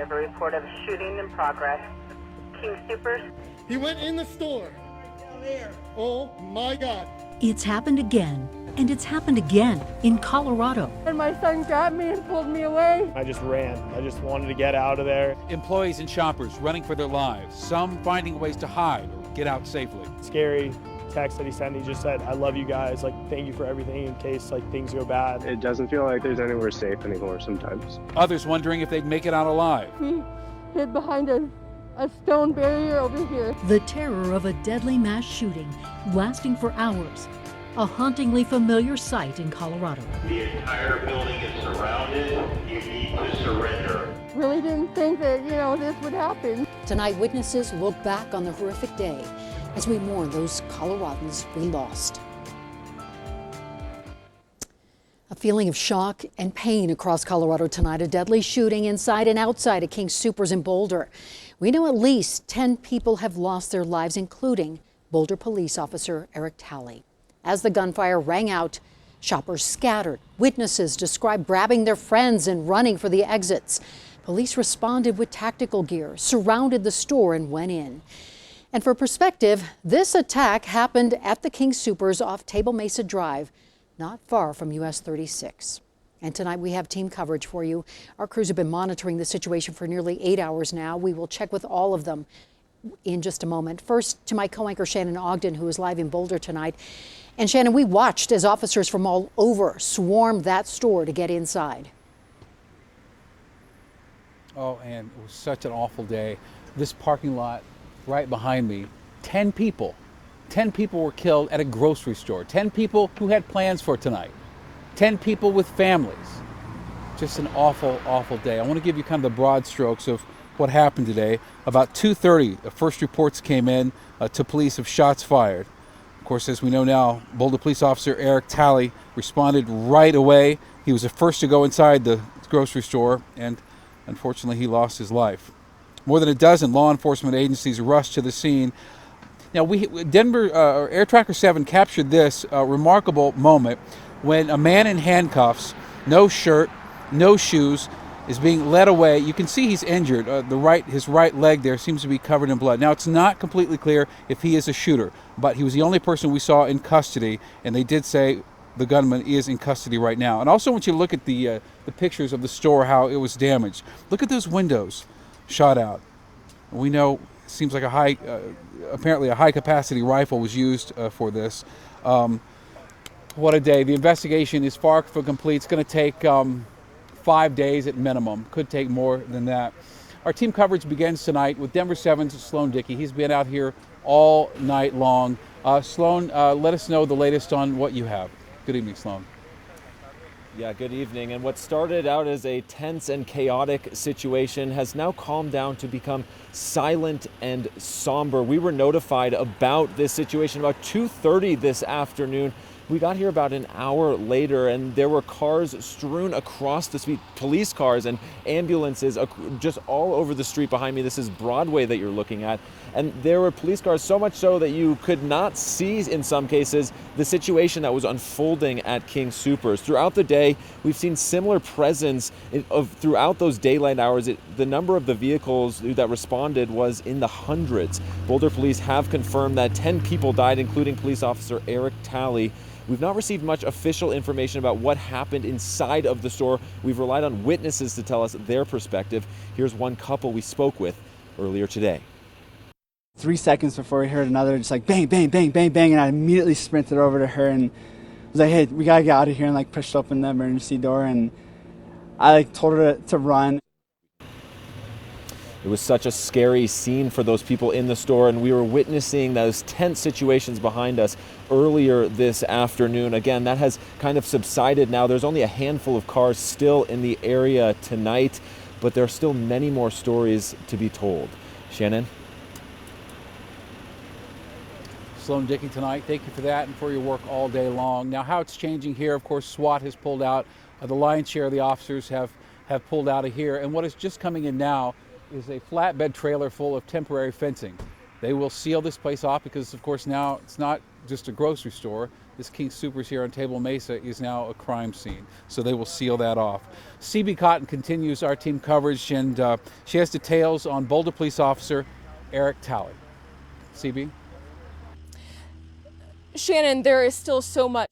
have a report of shooting in progress. King Soopers. He went in the store. Oh my God. It's happened again, and it's happened again in Colorado. And my son grabbed me and pulled me away. I just ran. I just wanted to get out of there. Employees and shoppers running for their lives, some finding ways to hide or get out safely. Scary text that he sent, he just said, I love you guys, like, thank you for everything in case, like, things go bad. It doesn't feel like there's anywhere safe anymore sometimes. Others wondering if they'd make it out alive. We hid behind a stone barrier over here. The terror of a deadly mass shooting lasting for hours. A hauntingly familiar sight in Colorado. The entire building is surrounded. You need to surrender. Really didn't think that, this would happen. Tonight, witnesses look back on the horrific day as we mourn those Coloradans we lost. A feeling of shock and pain across Colorado tonight. A deadly shooting inside and outside a King Soopers in Boulder. We know at least 10 people have lost their lives, including Boulder Police Officer Eric Talley. As the gunfire rang out, shoppers scattered. Witnesses described grabbing their friends and running for the exits. Police responded with tactical gear, surrounded the store and went in. And for perspective, this attack happened at the King Soopers off Table Mesa Drive, not far from US 36. And tonight we have team coverage for you. Our crews have been monitoring the situation for nearly 8 hours now. We will check with all of them in just a moment. First, to my co-anchor Shannon Ogden, who is live in Boulder tonight. And Shannon, we watched as officers from all over swarmed that store to get inside. Oh, and it was such an awful day. This parking lot right behind me, 10 people were killed at a grocery store. 10 people who had plans for tonight. 10 people with families. Just an awful, awful day. I want to give you kind of the broad strokes of what happened today. About 2:30, the first reports came in to police of shots fired. Of course, as we know now, Boulder Police Officer Eric Talley responded right away. He was the first to go inside the grocery store, and unfortunately, he lost his life. More than a dozen law enforcement agencies rushed to the scene. Now, Denver Air Tracker 7 captured this remarkable moment when a man in handcuffs, no shirt, no shoes, is being led away. You can see he's injured. His right leg there seems to be covered in blood. Now, it's not completely clear if he is a shooter, but he was the only person we saw in custody, and they did say the gunman is in custody right now. And also, I want you to look at the pictures of the store, how it was damaged. Look at those windows shot out. We know it seems like apparently a high-capacity rifle was used for this. What a day. The investigation is far from complete. It's going to take 5 days at minimum. Could take more than that. Our team coverage begins tonight with Denver 7's Sloan Dickey. He's been out here all night long. Sloan, let us know the latest on what you have. Good evening, Sloan. Yeah, good evening. And what started out as a tense and chaotic situation has now calmed down to become silent and somber. We were notified about this situation about 2:30 this afternoon. We got here about an hour later, and there were cars strewn across the street, police cars and ambulances just all over the street behind me. This is Broadway that you're looking at. And there were police cars, so much so that you could not see, in some cases, the situation that was unfolding at King Soopers. Throughout the day, we've seen similar presence throughout those daylight hours. The number of the vehicles that responded was in the hundreds. Boulder police have confirmed that 10 people died, including police officer Eric Talley. We've not received much official information about what happened inside of the store. We've relied on witnesses to tell us their perspective. Here's one couple we spoke with earlier today. 3 seconds before we heard another, just like bang, bang, bang, bang, bang, and I immediately sprinted over to her and was like, hey, we gotta get out of here, and like pushed open the emergency door, and I like told her to run. It was such a scary scene for those people in the store, and we were witnessing those tense situations behind us earlier this afternoon. Again, that has kind of subsided now. There's only a handful of cars still in the area tonight, but there are still many more stories to be told. Shannon? Sloan Dickey tonight, thank you for that and for your work all day long. Now, how it's changing here, of course, SWAT has pulled out. The lion's share of the officers have pulled out of here. And what is just coming in now is a flatbed trailer full of temporary fencing. They will seal this place off because, of course, now it's not just a grocery store. this King Soopers here on Table Mesa is now a crime scene. So they will seal that off. CB Cotton continues our team coverage, and she has details on Boulder Police Officer Eric Talley. CB? Shannon, there is still so much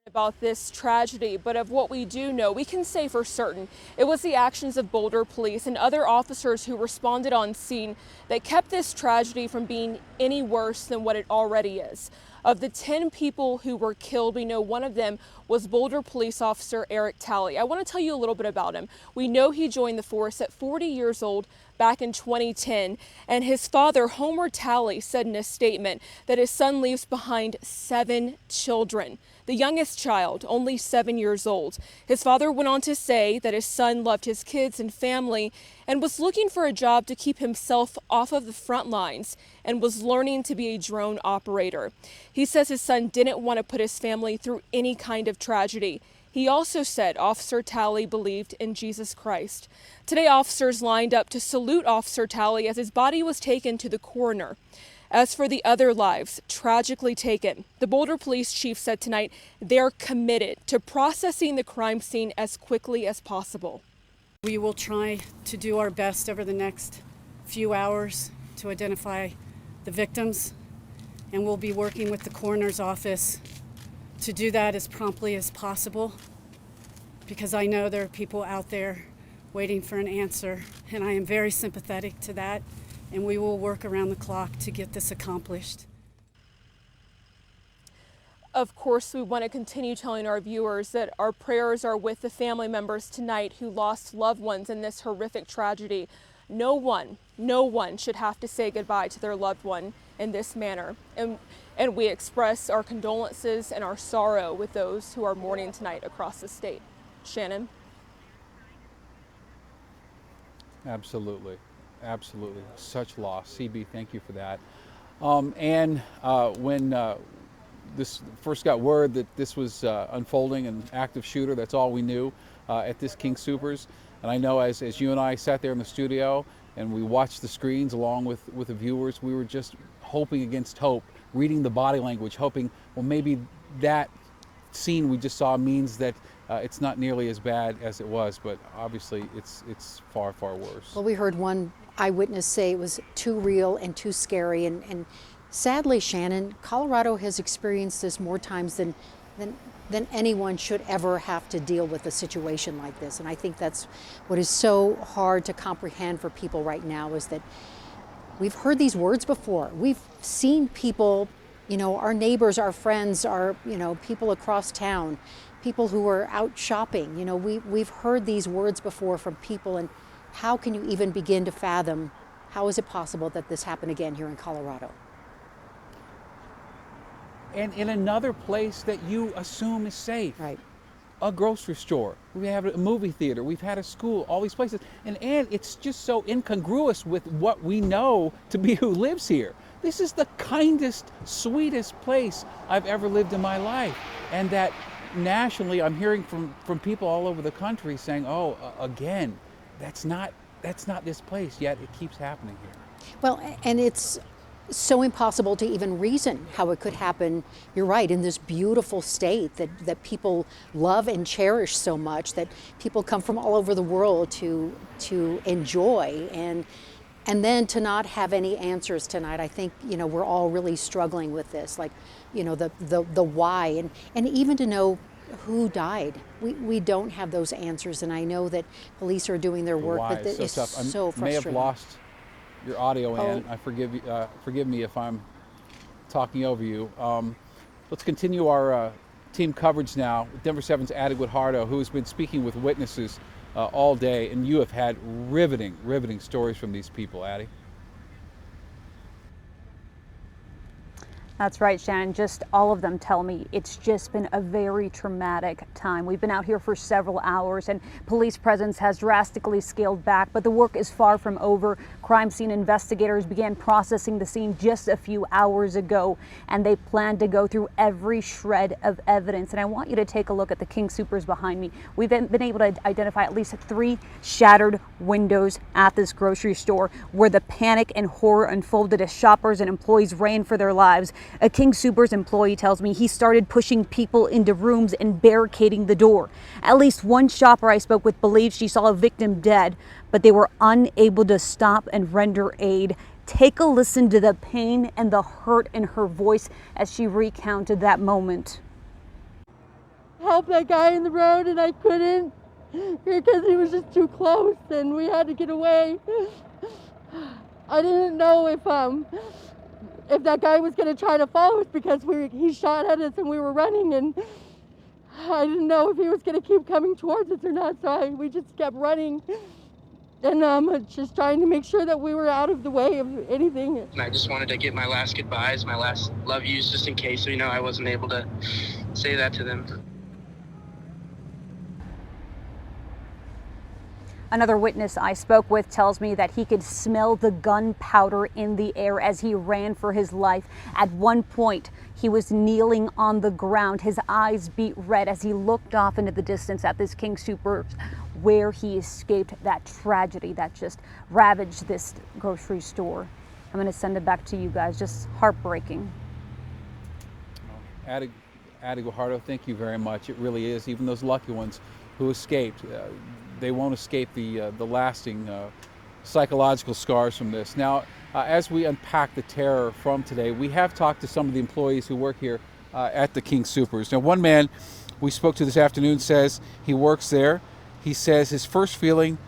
about this tragedy, but of what we do know, we can say for certain it was the actions of Boulder Police and other officers who responded on scene that kept this tragedy from being any worse than what it already is. Of the 10 people who were killed, we know one of them was Boulder Police Officer Eric Talley. I want to tell you a little bit about him. We know he joined the force at 40 years old back in 2010, and his father, Homer Talley, said in a statement that his son leaves behind 7 children. The youngest child, only 7 years old. His father went on to say that his son loved his kids and family and was looking for a job to keep himself off of the front lines and was learning to be a drone operator. He says his son didn't want to put his family through any kind of tragedy. He also said Officer Talley believed in Jesus Christ. Today, officers lined up to salute Officer Talley as his body was taken to the coroner. As for the other lives tragically taken, the Boulder Police Chief said tonight they're committed to processing the crime scene as quickly as possible. We will try to do our best over the next few hours to identify the victims, and we'll be working with the coroner's office to do that as promptly as possible, because I know there are people out there waiting for an answer, and I am very sympathetic to that, and we will work around the clock to get this accomplished. Of course, we want to continue telling our viewers that our prayers are with the family members tonight who lost loved ones in this horrific tragedy. No one should have to say goodbye to their loved one in this manner. And we express our condolences and our sorrow with those who are mourning tonight across the state. Shannon? Absolutely. Absolutely. Such loss. CB, thank you for that. When this first got word that this was unfolding, an active shooter, that's all we knew at this King Soopers. And I know as you and I sat there in the studio and we watched the screens along with the viewers, we were just hoping against hope, reading the body language, hoping, well, maybe that scene we just saw means that it's not nearly as bad as it was, but obviously it's far, far worse. Well, we heard one eyewitness say it was too real and too scary, and sadly, Shannon, Colorado has experienced this more times than anyone should ever have to deal with a situation like this. And I think that's what is so hard to comprehend for people right now, is that we've heard these words before. We've seen people, you know, our neighbors, our friends, our, you know, people across town, people who are out shopping. You know, we've heard these words before from people, and how can you even begin to fathom how is it possible that this happened again here in Colorado? And in another place that you assume is safe. Right. A grocery store, we have a movie theater, we've had a school, all these places. And it's just so incongruous with what we know to be who lives here. This is the kindest, sweetest place I've ever lived in my life. And that nationally, I'm hearing from people all over the country saying, oh, again, that's not this place, yet it keeps happening here. Well, and it's so impossible to even reason how it could happen, you're right, in this beautiful state that people love and cherish so much, that people come from all over the world to enjoy, and then to not have any answers tonight. I think, you know, we're all really struggling with this, like, you know, the why, and even to know who died. We don't have those answers, and I know that police are doing their work, but it's so frustrating. I may have lost your audio, Ann. I forgive me if I'm talking over you. Let's continue our team coverage now. Denver 7's Addie Wood-Hardo, who has been speaking with witnesses all day, and you have had riveting stories from these people, Addie. That's right, Shannon. Just all of them tell me it's just been a very traumatic time. We've been out here for several hours and police presence has drastically scaled back, but the work is far from over. Crime scene investigators began processing the scene just a few hours ago, and they plan to go through every shred of evidence. And I want you to take a look at the King Soopers behind me. We've been able to identify at least 3 shattered windows at this grocery store where the panic and horror unfolded as shoppers and employees ran for their lives. A King Soopers employee tells me he started pushing people into rooms and barricading the door. At least one shopper I spoke with believes she saw a victim dead, but they were unable to stop and render aid. Take a listen to the pain and the hurt in her voice as she recounted that moment. Help that guy in the road, and I couldn't because he was just too close, and we had to get away. I didn't know if that guy was going to try to follow us because he shot at us and we were running, and I didn't know if he was going to keep coming towards us or not, so we just kept running and just trying to make sure that we were out of the way of anything. And I just wanted to get my last goodbyes, my last love yous, just in case, I wasn't able to say that to them. Another witness I spoke with tells me that he could smell the gunpowder in the air as he ran for his life. At one point, he was kneeling on the ground. His eyes beat red as he looked off into the distance at this King Soopers, where he escaped that tragedy that just ravaged this grocery store. I'm going to send it back to you guys. Just heartbreaking. Addie Guajardo, thank you very much. It really is. Even those lucky ones who escaped, they won't escape the lasting psychological scars from this. Now, as we unpack the terror from today, we have talked to some of the employees who work here at the King Soopers. Now, one man we spoke to this afternoon says he works there. He says his first feeling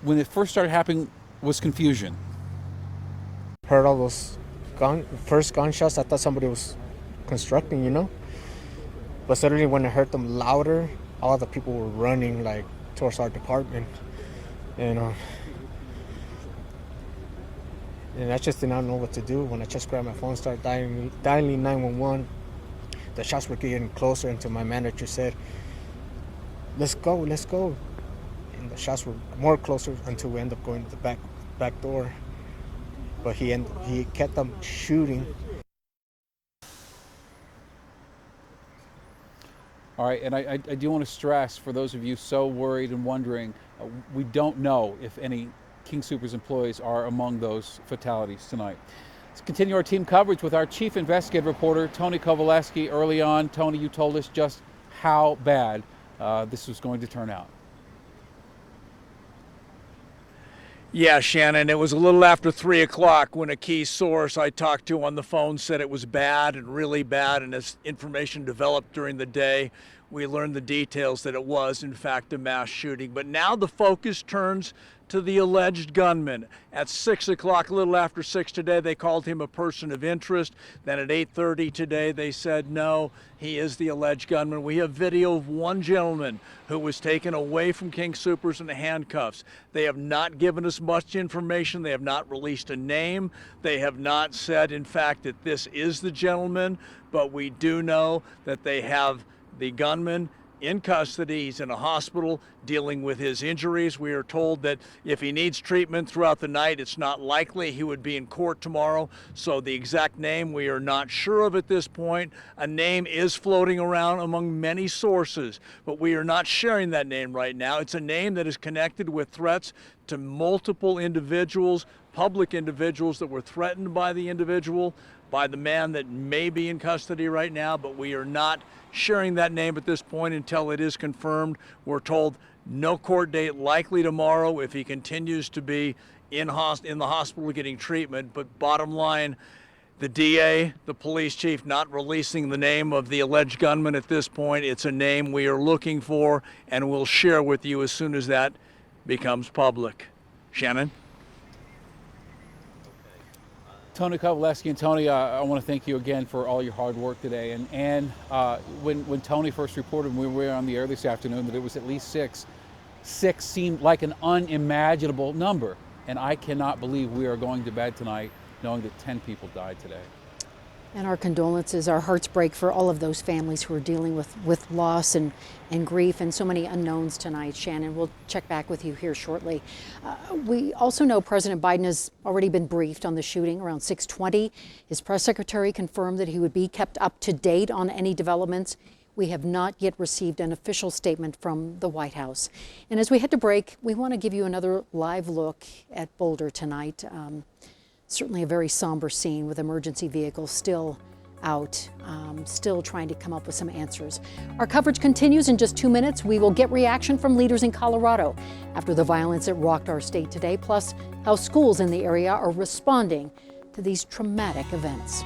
when it first started happening was confusion. Heard all those first gunshots, I thought somebody was constructing, But suddenly when I heard them louder, all the people were running towards our department, and I just did not know what to do. When I just grabbed my phone, started dialing 911, the shots were getting closer until my manager said, let's go. And the shots were more closer until we ended up going to the back door. But he kept them shooting. All right, and I do want to stress, for those of you so worried and wondering, we don't know if any King Soopers employees are among those fatalities tonight. Let's continue our team coverage with our chief investigative reporter, Tony Kowaleski. Early on, Tony, you told us just how bad this was going to turn out. Yeah, Shannon, it was a little after 3 o'clock when a key source I talked to on the phone said it was bad and really bad, and as information developed during the day, we learned the details that it was, in fact, a mass shooting. But now the focus turns to the alleged gunman. At 6 o'clock, a little after 6 today, they called him a person of interest. Then at 8:30 today, they said, no, he is the alleged gunman. We have video of one gentleman who was taken away from King Soopers in handcuffs. They have not given us much information. They have not released a name. They have not said, in fact, that this is the gentleman, but we do know that they have the gunman in custody. He's in a hospital dealing with his injuries. We are told that if he needs treatment throughout the night, it's not likely he would be in court tomorrow. So the exact name we are not sure of at this point. A name is floating around among many sources, but we are not sharing that name right now. It's a name that is connected with threats to multiple individuals, public individuals that were threatened by the individual, by the man that may be in custody right now, but we are not sharing that name at this point until it is confirmed. We're told no court date likely tomorrow if he continues to be in the hospital getting treatment. But bottom line, the DA, the police chief, not releasing the name of the alleged gunman at this point. It's a name we are looking for, and we'll share with you as soon as that becomes public. Shannon? Tony Kowaleski, and Tony, I want to thank you again for all your hard work today. And when Tony first reported when we were on the air this afternoon that it was at least six seemed like an unimaginable number. And I cannot believe we are going to bed tonight knowing that 10 people died today. And our condolences, our hearts break for all of those families who are dealing with loss and grief and so many unknowns tonight. Shannon, we'll check back with you here shortly. We also know President Biden has already been briefed on the shooting around 6:20. His press secretary confirmed that he would be kept up to date on any developments. We have not yet received an official statement from the White House. And as we head to break, we want to give you another live look at Boulder tonight. Certainly a very somber scene with emergency vehicles still out, still trying to come up with some answers. Our coverage continues in just 2 minutes. We will get reaction from leaders in Colorado after the violence that rocked our state today, plus how schools in the area are responding to these traumatic events.